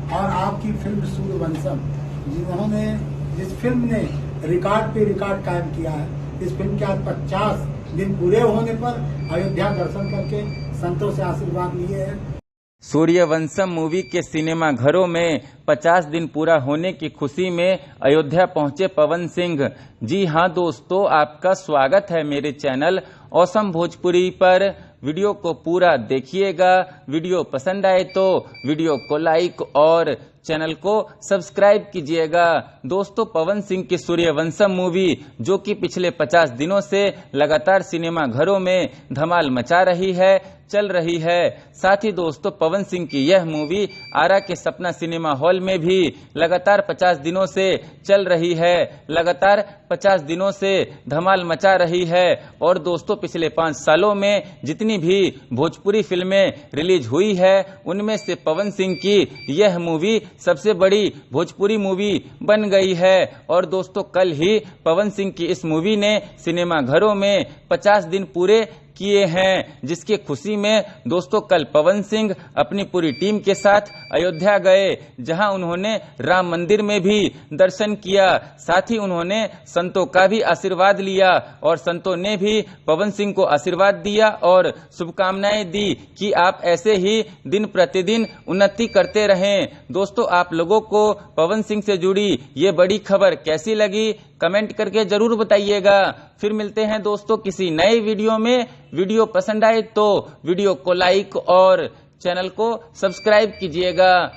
और आपकी फिल्म सूर्यवंशम, जिस फिल्म ने रिकॉर्ड पे रिकॉर्ड कायम किया है, इस फिल्म के आज 50 दिन पूरे होने पर अयोध्या दर्शन करके संतों से आशीर्वाद लिए हैं। सूर्यवंशम मूवी के सिनेमा घरों में 50 दिन पूरा होने की खुशी में अयोध्या पहुंचे पवन सिंह। जी हां दोस्तों, आपका स्वागत है मेरे चैनल ऑसम भोजपुरी पर। वीडियो को पूरा देखिएगा। वीडियो पसंद आए तो वीडियो को लाइक और चैनल को सब्सक्राइब कीजिएगा। दोस्तों, पवन सिंह की सूर्यवंशम मूवी जो कि पिछले 50 दिनों से लगातार सिनेमा घरों में धमाल मचा रही है, चल रही है। साथ ही दोस्तों, पवन सिंह की यह मूवी आरा के सपना सिनेमा हॉल में भी लगातार 50 दिनों से चल रही है, लगातार 50 दिनों से धमाल मचा रही है। और दोस्तों, पिछले 5 सालों में जितनी भी भोजपुरी फिल्में रिलीज हुई है, उनमें से पवन सिंह की यह मूवी सबसे बड़ी भोजपुरी मूवी बन गई है। और दोस्तों, कल ही पवन सिंह की इस मूवी ने सिनेमा घरों में 50 दिन पूरे किए हैं, जिसके खुशी में दोस्तों कल पवन सिंह अपनी पूरी टीम के साथ अयोध्या गए, जहां उन्होंने राम मंदिर में भी दर्शन किया। साथ ही उन्होंने संतों का भी आशीर्वाद लिया और संतों ने भी पवन सिंह को आशीर्वाद दिया और शुभकामनाएं दी कि आप ऐसे ही दिन प्रतिदिन उन्नति करते रहें। दोस्तों, आप लोगों को पवन सिंह से जुड़ी ये बड़ी खबर कैसी लगी, कमेंट करके जरूर बताइएगा। फिर मिलते हैं दोस्तों किसी नए वीडियो में। वीडियो पसंद आए तो वीडियो को लाइक और चैनल को सब्सक्राइब कीजिएगा।